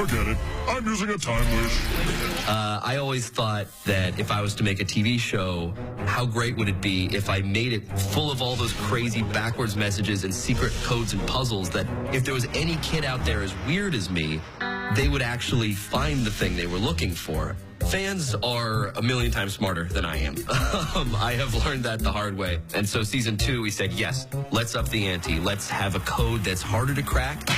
Forget it. I'm using a time wish. I always thought that if I was to make a TV show, how great would it be if I made it full of all those crazy backwards messages and secret codes and puzzles that if there was any kid out there as weird as me, they would actually find the thing they were looking for. Fans are a million times smarter than I am. I have learned that the hard way. And so season 2, we said, yes, let's up the ante. Let's have a code that's harder to crack.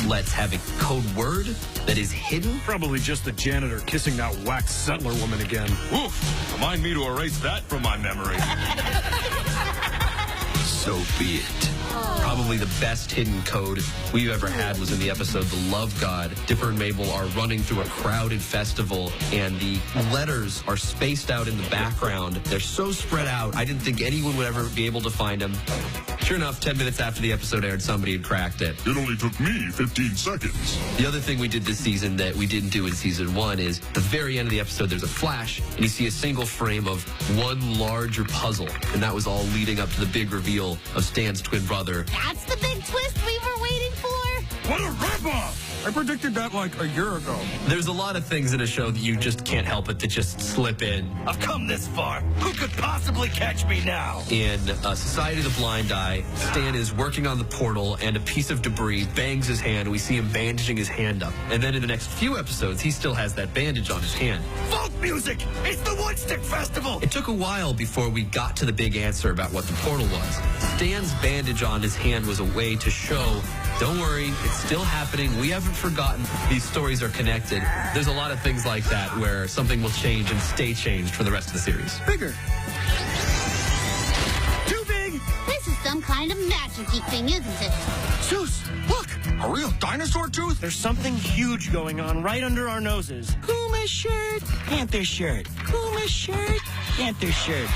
Let's have a code word that is hidden. Probably just the janitor kissing that whack settler woman again. Oof. Remind me to erase that from my memory. So be it. Probably the best hidden code we've ever had was in the episode The Love God. Dipper and Mabel are running through a crowded festival, and the letters are spaced out in the background. They're so spread out, I didn't think anyone would ever be able to find them. Sure enough, 10 minutes after the episode aired, somebody had cracked it. It only took me 15 seconds. The other thing we did this season that we didn't do in season 1 is at the very end of the episode, there's a flash, and you see a single frame of one larger puzzle. And that was all leading up to the big reveal of Stan's twin brother. That's the big twist we were waiting for? What a ripoff! I predicted that like a year ago. There's a lot of things in a show that you just can't help it to just slip in. I've come this far. Who could possibly catch me now? In Society of the Blind Eye, Stan is working on the portal, and a piece of debris bangs his hand. We see him bandaging his hand up. And then in the next few episodes, he still has that bandage on his hand. Folk music! It's the Woodstick Festival! It took a while before we got to the big answer about what the portal was. Stan's bandage on his hand was a way to show, don't worry, it's still happening. We haven't forgotten. These stories are connected. There's a lot of things like that where something will change and stay changed for the rest of the series. Bigger. Too big! This is some kind of magic-y thing, isn't it? Zeus, look! A real dinosaur tooth? There's something huge going on right under our noses. Puma's shirt, Panther shirt. Puma's shirt, Panther shirt.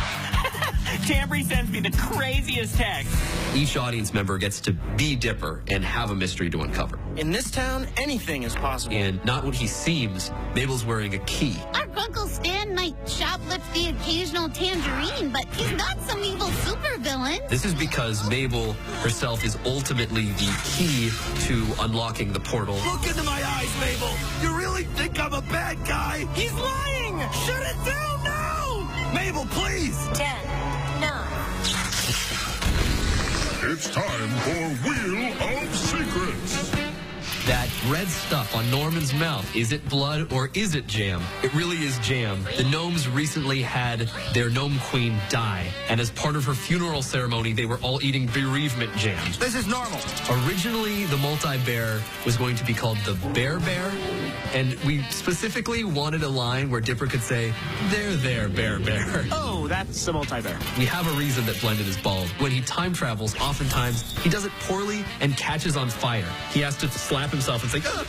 Tambry sends me the craziest text. Each audience member gets to be Dipper and have a mystery to uncover. In this town, anything is possible. And not when he seems, Mabel's wearing a key. Our Uncle Stan might shoplift the occasional tangerine, but he's not some evil supervillain. This is because Mabel herself is ultimately the key to unlocking the portal. Look into my eyes, Mabel. You really think I'm a bad guy? He's lying! Shut it down now! Mabel, please! 10, 9. It's time for Wheel of Secrets. That red stuff on Norman's mouth, is it blood or is it jam? It really is jam. The gnomes recently had their gnome queen die, and as part of her funeral ceremony, they were all eating bereavement jam. This is normal. Originally, the multi-bear was going to be called the Bear Bear, and we specifically wanted a line where Dipper could say, there, Bear Bear. Oh, that's the multi-bear. We have a reason that Blendon is bald. When he time travels, oftentimes he does it poorly and catches on fire. He has to slap himself and say, oh,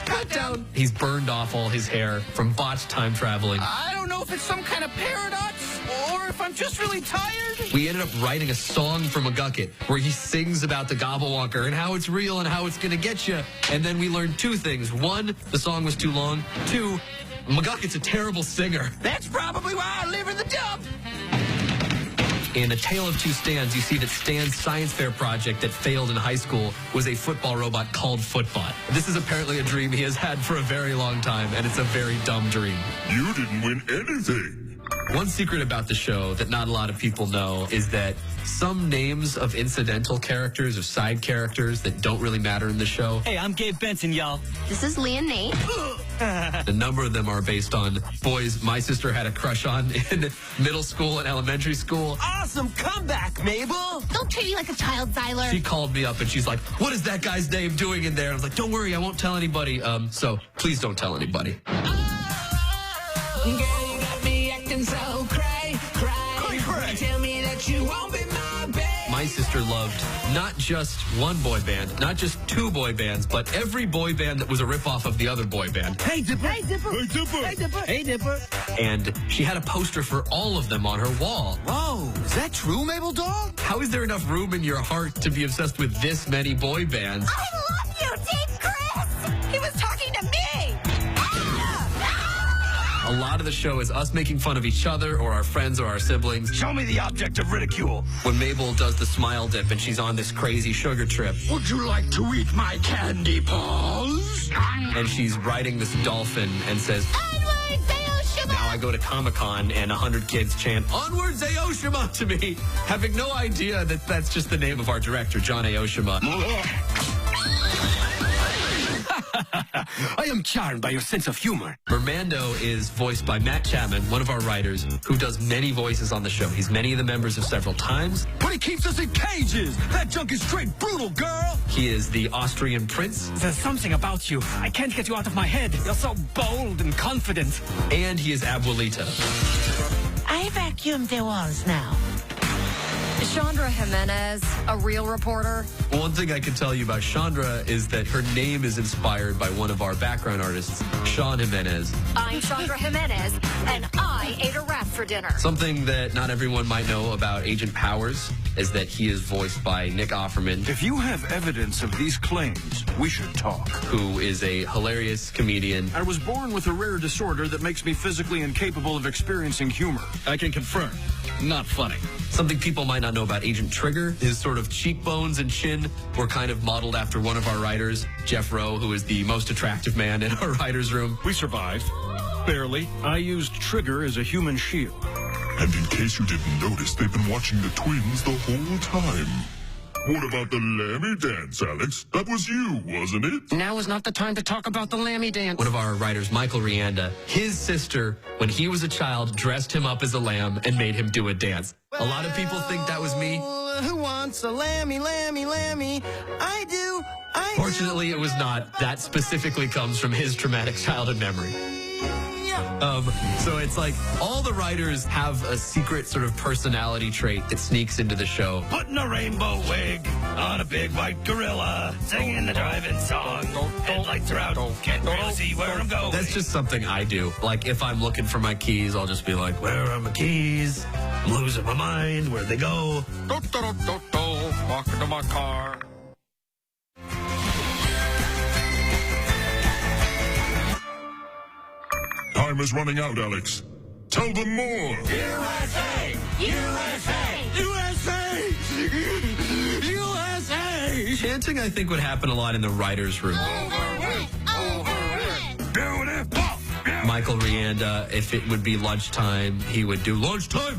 pat down. He's burned off all his hair from botched time traveling. I don't know if it's some kind of paradox or if I'm just really tired. We ended up writing a song for McGucket where he sings about the Gobblewonker and how it's real and how it's going to get you. And then we learned two things. One, the song was too long. Two, McGucket's a terrible singer. That's probably why I live in the dump. In A Tale of Two Stans, you see that Stan's science fair project that failed in high school was a football robot called Footbot. This is apparently a dream he has had for a very long time, and it's a very dumb dream. You didn't win anything. One secret about the show that not a lot of people know is that some names of incidental characters, of side characters that don't really matter in the show, Hey, I'm Gabe Benson, y'all. This is Leah Nate. a number of them are based on boys my sister had a crush on in middle school and elementary school. Awesome comeback, Mabel. Don't treat me like a child, Zyler. She called me up and she's like, what is that guy's name doing in there? And I was like, don't worry, I won't tell anybody. So please don't tell anybody. My sister loved not just one boy band, not just two boy bands, but every boy band that was a ripoff of the other boy band. Hey, Dipper. Hey, Dipper. Hey, Dipper. Hey, Dipper. Hey, Dipper. And she had a poster for all of them on her wall. Whoa, is that true, Mabel Dog? How is there enough room in your heart to be obsessed with this many boy bands? I love you, Team Chris. He was talking to me. A lot of the show is us making fun of each other or our friends or our siblings. Show me the object of ridicule. When Mabel does the smile dip and she's on this crazy sugar trip. Would you like to eat my candy paws? And she's riding this dolphin and says, Onward, Zayoshima! now I go to Comic-Con and 100 kids chant, Onward Zayoshima to me, having no idea that that's just the name of our director, John Aoshima. I am charmed by your sense of humor. Mermando is voiced by Matt Chapman, one of our writers, who does many voices on the show. He's many of the members of several times. But he keeps us in cages. That junk is straight brutal, girl. He is the Austrian prince, There's something about you. I can't get you out of my head. You're so bold and confident. and he is Abuelita. I vacuumed the walls now. Chandra Jimenez, a real reporter. One thing I can tell you about Chandra is that her name is inspired by one of our background artists, Sean Jimenez. I'm Chandra Jimenez, and I ate a rat for dinner. Something that not everyone might know about Agent Powers is that he is voiced by Nick Offerman, If you have evidence of these claims, we should talk. who is a hilarious comedian. I was born with a rare disorder that makes me physically incapable of experiencing humor. I can confirm. Not funny. Something people might not know about Agent Trigger, his sort of cheekbones and chin were kind of modeled after one of our writers, Jeff Rowe, who is the most attractive man in our writer's room. We survived. Barely. I used Trigger as a human shield. And in case you didn't notice, they've been watching the twins the whole time. What about the Lammy dance, Alex? That was you, wasn't it? Now is not the time to talk about the Lammy dance. One of our writers, Michael Rianda, his sister, when he was a child, dressed him up as a lamb and made him do a dance. A lot of people think that was me. Who wants a lammy, lammy, lammy? I do. Fortunately, it was not. That specifically comes from his traumatic childhood memory. So it's like all the writers have a secret sort of personality trait that sneaks into the show. Putting a rainbow wig on a big white gorilla, singing the driving song. Headlights are out, can't really see where I'm going. That's just something I do. Like if I'm looking for my keys, I'll just be like, where are my keys? I'm losing my mind. Where'd they go? Walk into my car. Time is running out, Alex. Tell them more. USA! USA! USA! USA! Chanting, I think, would happen a lot in the writer's room. Michael Rianda, if it would be lunchtime, he would do lunchtime.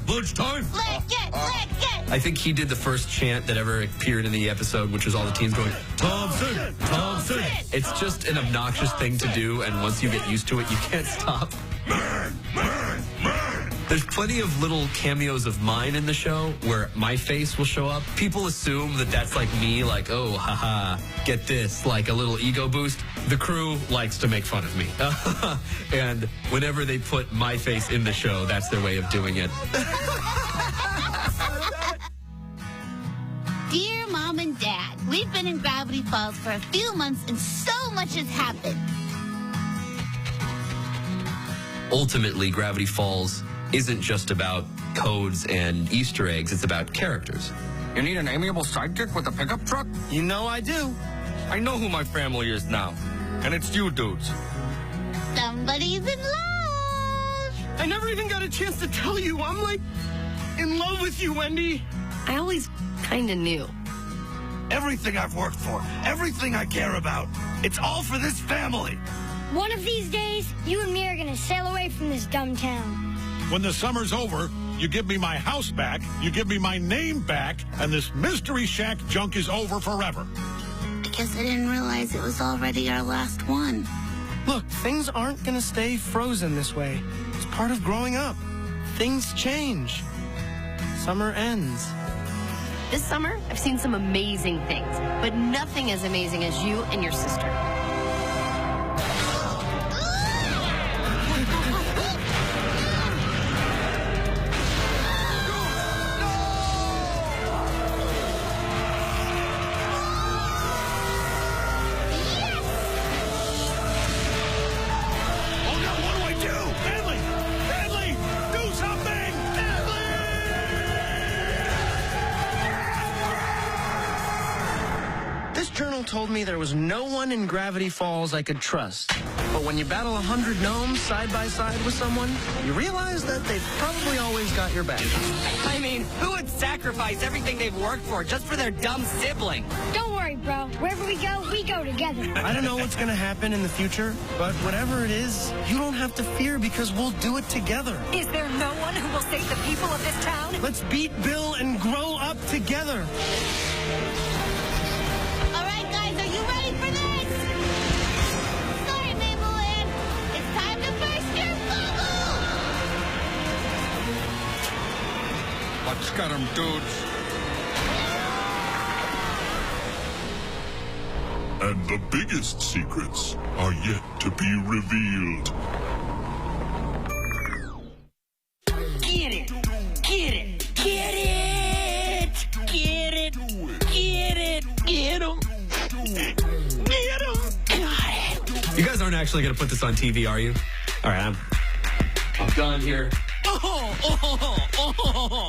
I think he did the first chant that ever appeared in the episode, which was all the teens going, Thompson, Thompson. It's just an obnoxious thing to do, and once you get used to it, you can't stop. There's plenty of little cameos of mine in the show where my face will show up. People assume that that's like me, like, oh, haha, get this, like a little ego boost. The crew likes to make fun of me. And whenever they put my face in the show, that's their way of doing it. Dear Mom and Dad, we've been in Gravity Falls for a few months and so much has happened. Ultimately, Gravity Falls isn't just about codes and Easter eggs, it's about characters. You need an amiable sidekick with a pickup truck? You know I do. I know who my family is now. And it's you dudes. Somebody's in love. I never even got a chance to tell you. I'm like in love with you, Wendy. I always kind of knew. Everything I've worked for, everything I care about, it's all for this family. One of these days, you and me are gonna sail away from this dumb town. When the summer's over, you give me my house back, you give me my name back, and this Mystery Shack junk is over forever. I guess I didn't realize it was already our last one. Look, things aren't gonna stay frozen this way. It's part of growing up. Things change. Summer ends. This summer, I've seen some amazing things, but nothing as amazing as you and your sister. Told me there was no one in Gravity Falls I could trust. But when you battle 100 gnomes side by side with someone, you realize that they've probably always got your back. I mean, who would sacrifice everything they've worked for just for their dumb sibling? Don't worry, bro. Wherever we go together. I don't know what's going to happen in the future, but whatever it is, you don't have to fear because we'll do it together. Is there no one who will save the people of this town? Let's beat Bill and grow up together. All right, guys, are you ready for this? Sorry, Mableland. It's time to burst your bubble! Let's get 'em, dudes. And the biggest secrets are yet to be revealed. Get it! Get it! Get it! Get it! Get it! Get 'em! Get 'em! Got it! You guys aren't actually going to put this on TV, are you? All right, I'm done here. Oh!